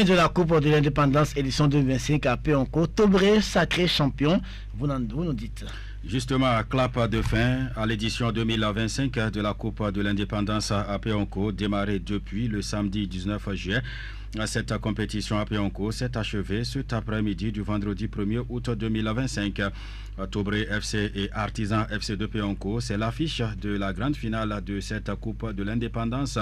De la Coupe de l'Indépendance édition 2025 à Péonco, Tobré sacré champion, vous nous dites. Justement, clap de fin à l'édition 2025 de la Coupe de l'Indépendance à Péonco, démarrée depuis le samedi 19 juillet. Cette compétition à Péonco s'est achevée cet après-midi du vendredi 1er août 2025. Tobré FC et Artisan FC de Péonco, c'est l'affiche de la grande finale de cette Coupe de l'Indépendance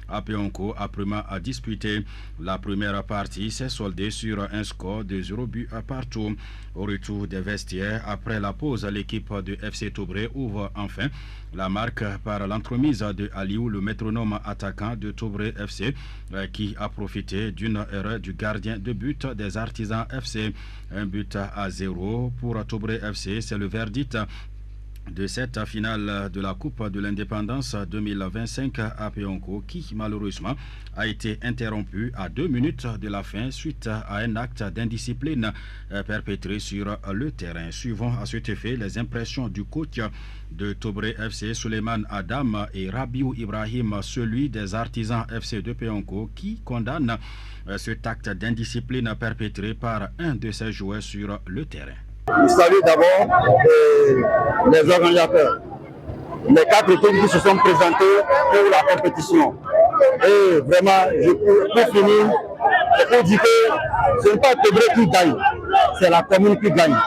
à Péonco, a disputé la première partie, s'est soldée sur un score de 0 but partout. Au retour des vestiaires, après la pause, l'équipe de FC Tobré ouvre enfin la marque par l'entremise de Aliou, le métronome attaquant de Tobré FC, qui a profité d'une erreur du gardien de but des Artisans FC. Un but à 0 pour Tobré FC, c'est le verdict de cette finale de la Coupe de l'Indépendance 2025 à Péonco, qui malheureusement a été interrompue à 2 minutes de la fin suite à un acte d'indiscipline perpétré sur le terrain. Suivons à cet effet les impressions du coach de Tobré FC, Suleiman Adam, et Rabiou Ibrahim, celui des Artisans FC de Péonco, qui condamne cet acte d'indiscipline perpétré par un de ses joueurs sur le terrain. Je salue d'abord les organisateurs, les 4 équipes qui se sont présentées pour la compétition. Et vraiment, pour finir, je peux dire que ce n'est pas Tobré qui gagne, c'est la commune qui gagne.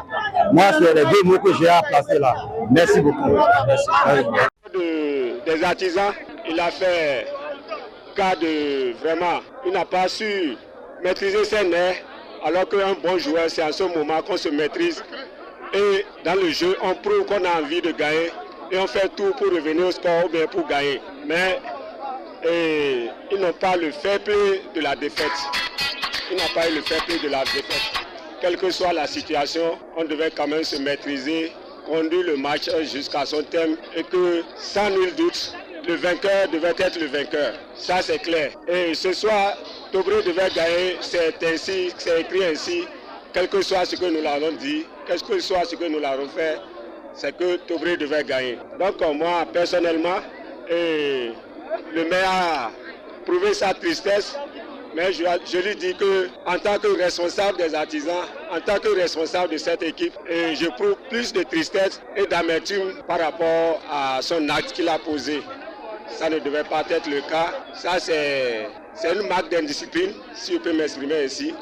Moi, c'est les 2 mots que j'ai à placer là. Merci beaucoup. Merci. Des artisans, il a fait cas de vraiment, il n'a pas su maîtriser ses nerfs. Alors qu'un bon joueur, c'est à ce moment qu'on se maîtrise. Et dans le jeu, on prouve qu'on a envie de gagner. Et on fait tout pour revenir au score ou bien pour gagner. Mais ils n'ont pas le fair play de la défaite. Ils n'ont pas eu le fair play de la défaite. Quelle que soit la situation, on devait quand même se maîtriser, conduire le match jusqu'à son terme. Et que, sans nul doute, le vainqueur devait être le vainqueur. Ça, c'est clair. Et ce soir, Tobré devait gagner, c'est ainsi, c'est écrit ainsi, quel que soit ce que nous l'avons dit, quel que soit ce que nous l'avons fait, c'est que Tobré devait gagner. Donc moi, personnellement, le maire a prouvé sa tristesse, mais je lui dis que en tant que responsable des artisans, en tant que responsable de cette équipe, j'éprouve plus de tristesse et d'amertume par rapport à son acte qu'il a posé. Ça ne devait pas être le cas. Ça, c'est une marque d'indiscipline, si je peux m'exprimer ainsi.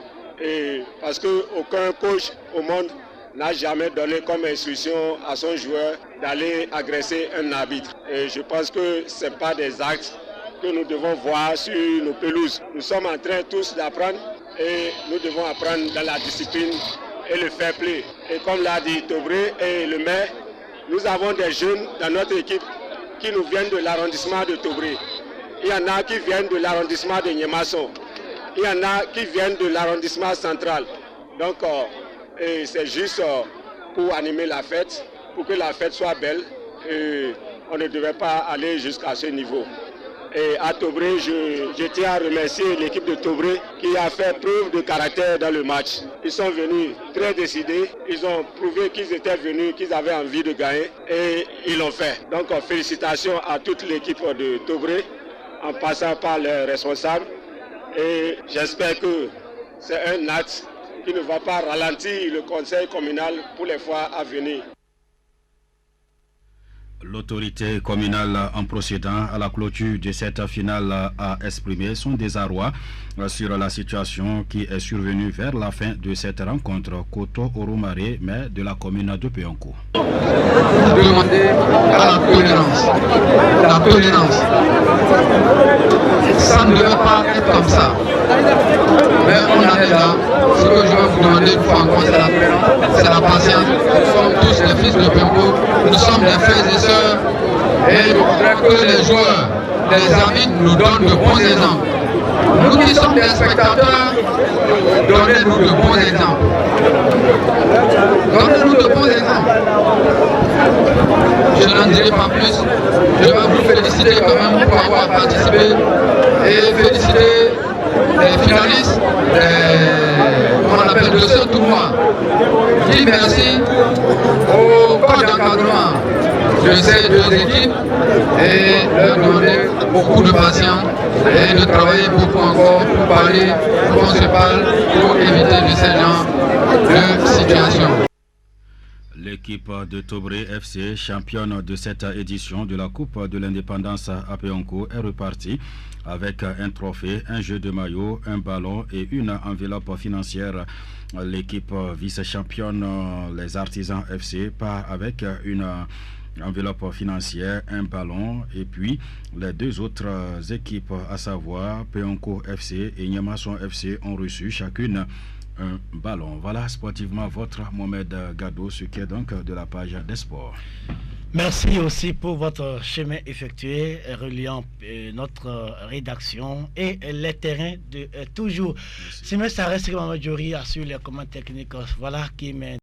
Et parce qu'aucun coach au monde n'a jamais donné comme instruction à son joueur d'aller agresser un arbitre. Et je pense que ce n'est pas des actes que nous devons voir sur nos pelouses. Nous sommes en train tous d'apprendre et nous devons apprendre dans la discipline et le fair play. Et comme l'a dit Tobré et le maire, nous avons des jeunes dans notre équipe qui nous viennent de l'arrondissement de Tobré. Il y en a qui viennent de l'arrondissement de Niémasson. Il y en a qui viennent de l'arrondissement central. Donc, c'est juste pour animer la fête, pour que la fête soit belle. Et on ne devait pas aller jusqu'à ce niveau. Et à Tobré, je tiens à remercier l'équipe de Tobré qui a fait preuve de caractère dans le match. Ils sont venus très décidés, ils ont prouvé qu'ils étaient venus, qu'ils avaient envie de gagner et ils l'ont fait. Donc félicitations à toute l'équipe de Tobré en passant par les responsables. Et j'espère que c'est un acte qui ne va pas ralentir le conseil communal pour les fois à venir. L'autorité communale, en procédant à la clôture de cette finale, a exprimé son désarroi sur la situation qui est survenue vers la fin de cette rencontre Koto-Oromaré, mais de la commune de Péonco. Demander à la tolérance. La tolérance. Ça ne devait pas être comme ça. Mais on en est là. Ce que je vais vous demander une fois encore, c'est la patience. Nous sommes tous les fils de Péonco. Nous sommes des frères et sœurs. Et je voudrais que les joueurs, les arbitres nous donnent de bons exemples. Nous qui sommes des spectateurs, donnez-nous de bons exemples. Donnez-nous de bons exemples. Je n'en dirai pas plus. Je vais vous féliciter quand même pour avoir participé et féliciter les finalistes de ce tournoi. Je dis merci au corps d'encadrement de ces deux équipes et leur demander beaucoup de patience et de travailler beaucoup encore pour parler, pour qu'on se parle, pour éviter de ces genres de situations. L'équipe de Tobré FC, championne de cette édition de la Coupe de l'Indépendance à Péonco, est repartie avec un trophée, un jeu de maillot, un ballon et une enveloppe financière. L'équipe vice-championne, les Artisans FC, part avec une enveloppe financière, un ballon et puis les deux autres équipes, à savoir Péonco FC et Niamasson FC, ont reçu chacune un ballon. Voilà sportivement votre Mohamed Gado, ce qui est donc de la page des sports. Merci aussi pour votre chemin effectué, reliant notre rédaction et les terrains de toujours. Sinon, ça reste que Mamadou Diori assure les commandes techniques. Voilà qui m'est